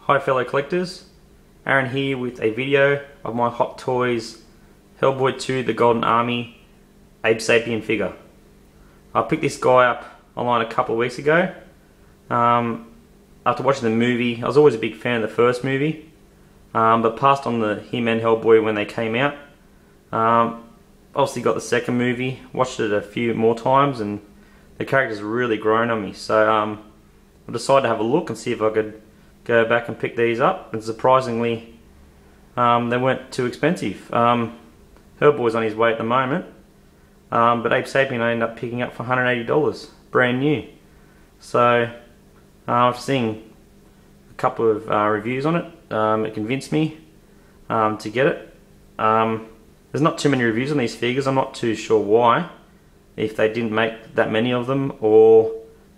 Hi fellow collectors, Aaron here with a video of my Hot Toys Hellboy 2 The Golden Army Abe Sapien figure. I picked this guy up online a couple of weeks ago. After watching the movie, I was always a big fan of the first movie, but passed on the him and Hellboy when they came out. Obviously got the second movie, watched it a few more times, and the character's really grown on me. So I decided to have a look and see if I could go back and pick these up, and surprisingly they weren't too expensive. Hellboy's on his way at the moment, but Abe Sapien I ended up picking up for $180, brand new. So I've seen a couple of reviews on it. It convinced me to get it. There's not too many reviews on these figures. I'm not too sure why, if they didn't make that many of them, or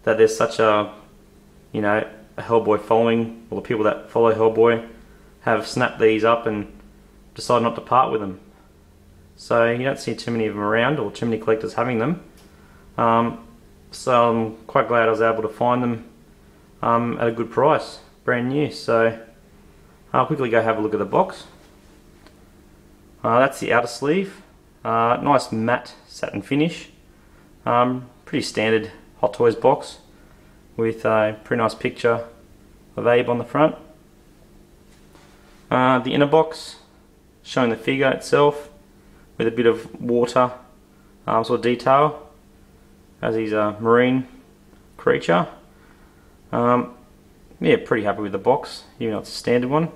that there's such a, you know, a Hellboy following, or the people that follow Hellboy have snapped these up and decided not to part with them. So you don't see too many of them around, or too many collectors having them. So I'm quite glad I was able to find them at a good price, brand new. So I'll quickly go have a look at the box. That's the outer sleeve. Nice matte satin finish. Pretty standard Hot Toys box, with a pretty nice picture of Abe on the front. The inner box showing the figure itself with a bit of water sort of detail, as he's a marine creature. Yeah, pretty happy with the box, even though it's a standard one.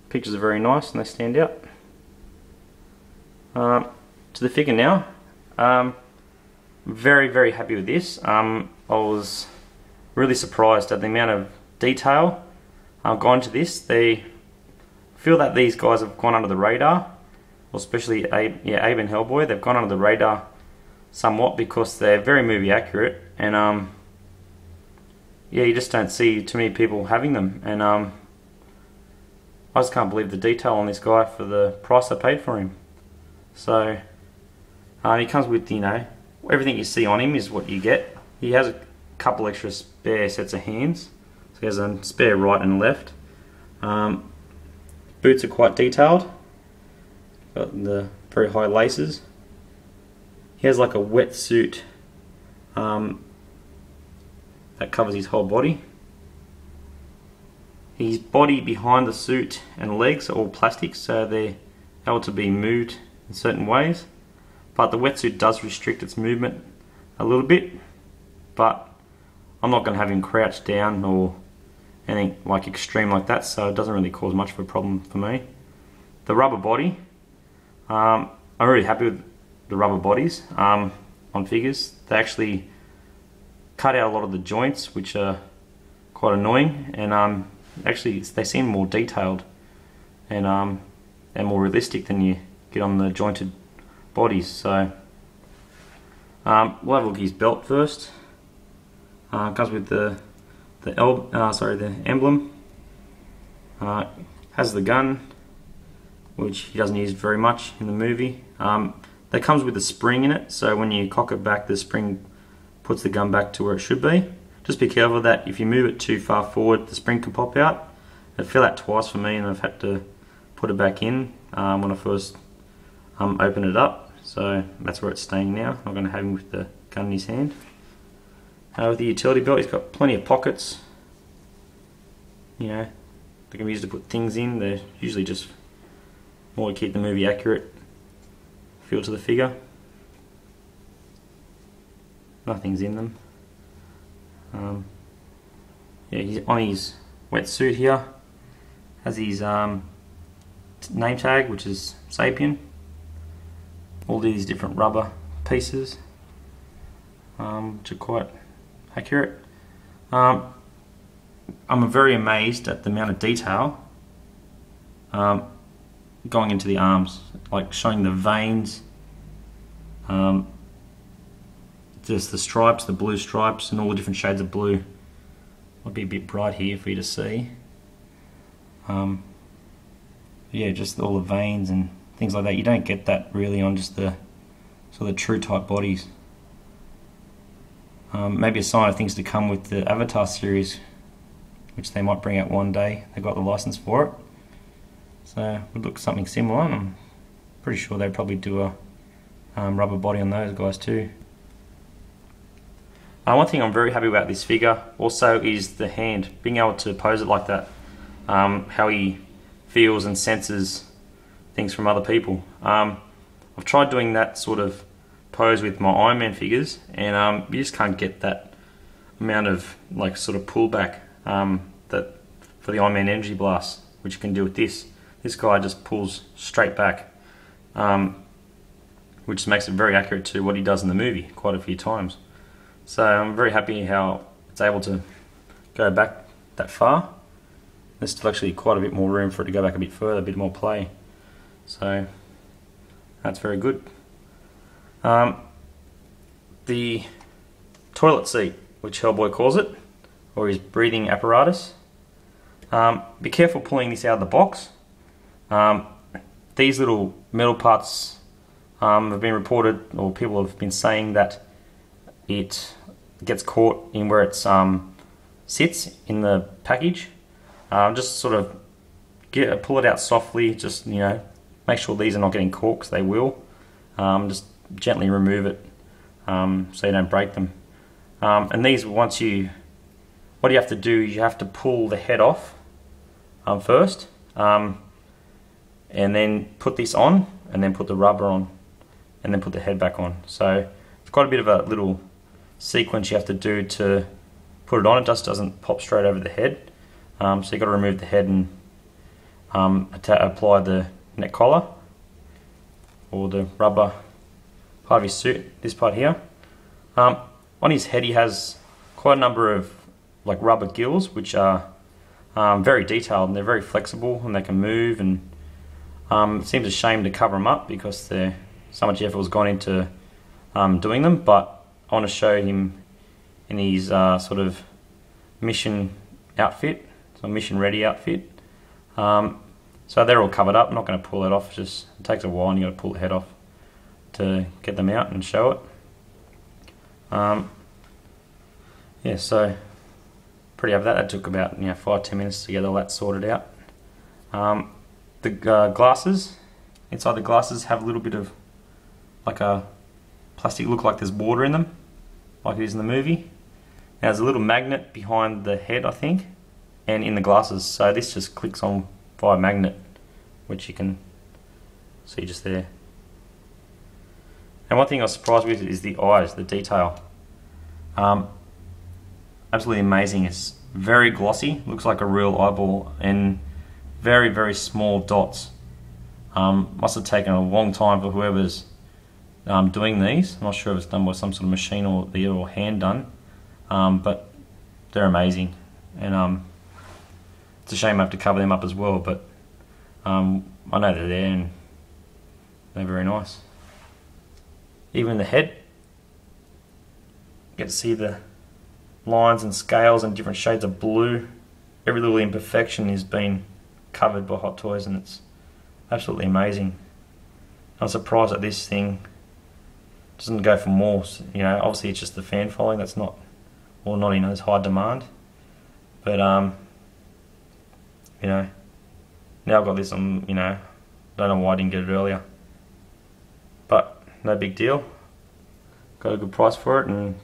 Pictures are very nice and they stand out. To the figure now. Very happy with this. I was really surprised at the amount of detail gone to this. They feel that these guys have gone under the radar, or especially Abe and Hellboy. They've gone under the radar somewhat because they're very movie accurate, and yeah, you just don't see too many people having them. And I just can't believe the detail on this guy for the price I paid for him. So he comes with, you know, everything you see on him is what you get. He has a couple extra spare sets of hands, so he has a spare right and left. Boots are quite detailed, got the very high laces. He has like a wetsuit that covers his whole body. His body behind the suit and legs are all plastic, so they're able to be moved in certain ways. But the wetsuit does restrict its movement a little bit, but I'm not going to have him crouch down or anything like extreme like that, so it doesn't really cause much of a problem for me. The rubber body, I'm really happy with the rubber bodies on figures. They actually cut out a lot of the joints, which are quite annoying, and actually they seem more detailed and more realistic than you get on the jointed bodies. So we'll have a look at his belt first. Comes with the emblem. Has the gun, which he doesn't use very much in the movie. That comes with a spring in it, so when you cock it back, the spring puts the gun back to where it should be. Just be careful that if you move it too far forward, the spring can pop out. It fell out twice for me, and I've had to put it back in when I first opened it up. So that's where it's staying now. I'm going to have him with the gun in his hand. With the utility belt, he's got plenty of pockets. You know, they can be used to put things in. They're usually just more to keep the movie accurate feel to the figure. Nothing's in them. Yeah, he's on his wetsuit here. Has his name tag, which is Sapien. All these different rubber pieces, which are quite accurate. I'm very amazed at the amount of detail going into the arms, like showing the veins, just the stripes, the blue stripes, and all the different shades of blue. Might be a bit bright here for you to see. Yeah, just all the veins and things like that. You don't get that really on just the sort of true type bodies. Maybe a sign of things to come with the Avatar series, which they might bring out one day. They got the license for it. So it would look something similar, and I'm pretty sure they'd probably do a rubber body on those guys too. One thing I'm very happy about this figure also is the hand, being able to pose it like that, how he feels and senses things from other people. I've tried doing that sort of pose with my Iron Man figures, and you just can't get that amount of like sort of pullback that for the Iron Man energy blast, which you can do with this. This guy just pulls straight back, which makes it very accurate to what he does in the movie quite a few times. So I'm very happy how it's able to go back that far. There's still actually quite a bit more room for it to go back a bit further, a bit more play. So that's very good. The toilet seat, which Hellboy calls it, or his breathing apparatus. Be careful pulling this out of the box. These little metal parts have been reported, or people have been saying that it gets caught in where it sits in the package. Just sort of pull it out softly, just make sure these are not getting caught, because they will. Just gently remove it so you don't break them. And these, what you have to do is you have to pull the head off first, and then put this on, and then put the rubber on, and then put the head back on. So it's quite a bit of a little sequence you have to do to put it on. It just doesn't pop straight over the head. So you've got to remove the head and apply the neck collar or the rubber part of his suit, this part here. On his head he has quite a number of like rubber gills, which are very detailed, and they're very flexible, and they can move, and it seems a shame to cover them up because so much effort was gone into doing them, but I want to show him in his sort of mission outfit, so mission ready outfit. So they're all covered up. I'm not going to pull it off, it takes a while and you've got to pull the head off to get them out and show it. Yeah, so pretty happy with that. That took about 5-10 minutes to get all that sorted out. The glasses, inside the glasses have a little bit of like a plastic look, like there's water in them, like it is in the movie. Now there's a little magnet behind the head, I think, and in the glasses, so this just clicks on via magnet, which you can see just there. And one thing I was surprised with is the eyes, the detail. Absolutely amazing. It's very glossy, looks like a real eyeball, and very, very small dots. Must have taken a long time for whoever's doing these. I'm not sure if it's done by some sort of machine or hand done, but they're amazing, and it's a shame I have to cover them up as well, but I know they're there and they're very nice. Even the head, you get to see the lines and scales and different shades of blue. Every little imperfection is being covered by Hot Toys, and it's absolutely amazing. I'm surprised that this thing doesn't go for more. Obviously it's just the fan following that's not in as high demand, but now I've got this. Don't know why I didn't get it earlier, but no big deal. Got a good price for it, and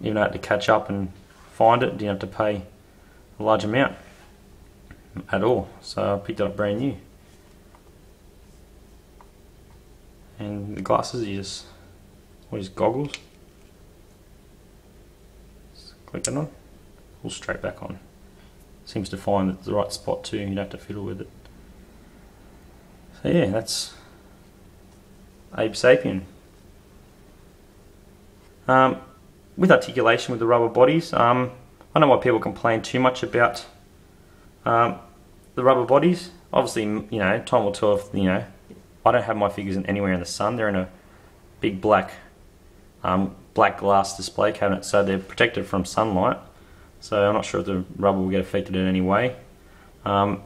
even though I had to catch up and find it, didn't have to pay a large amount at all, so I picked it up brand new. And the glasses, just goggles. Just click it on, pull straight back on. Seems to find the right spot too, you don't have to fiddle with it. So yeah, that's Abe Sapien. With articulation with the rubber bodies, I don't know why people complain too much about the rubber bodies. Obviously, time will tell if, I don't have my figures anywhere in the sun. They're in a big black glass display cabinet, so they're protected from sunlight. So I'm not sure if the rubber will get affected in any way. I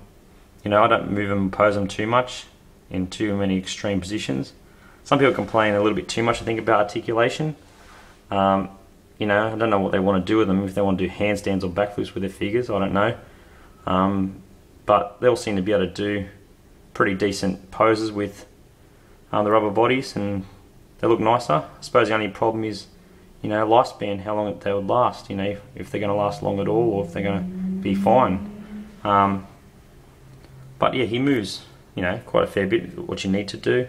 don't move them and pose them too much in too many extreme positions. Some people complain a little bit too much, I think, about articulation. you know, I don't know what they want to do with them, if they want to do handstands or backflips with their figures, I don't know. But they all seem to be able to do pretty decent poses with the rubber bodies, and they look nicer. I suppose the only problem is, you know, lifespan, how long they would last, you know, if they're going to last long at all, or if they're going to be fine. But yeah, he moves, you know, quite a fair bit, what you need to do.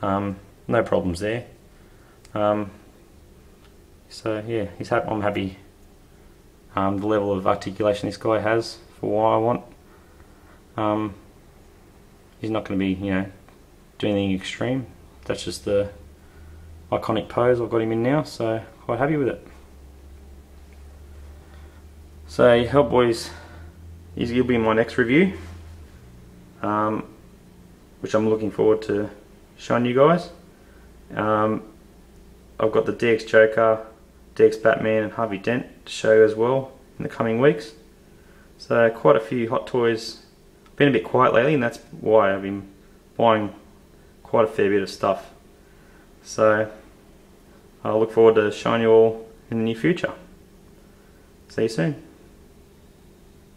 No problems there. So yeah, I'm happy. The level of articulation this guy has for what I want. He's not going to be, you know, doing anything extreme. That's just the iconic pose I've got him in now, so quite happy with it. So Hellboy's, he'll be in my next review, which I'm looking forward to showing you guys. I've got the DX Joker, DX Batman and Harvey Dent to show as well in the coming weeks. So quite a few Hot Toys. Been a bit quiet lately, and that's why I've been buying quite a fair bit of stuff. So I look forward to showing you all in the near future. See you soon.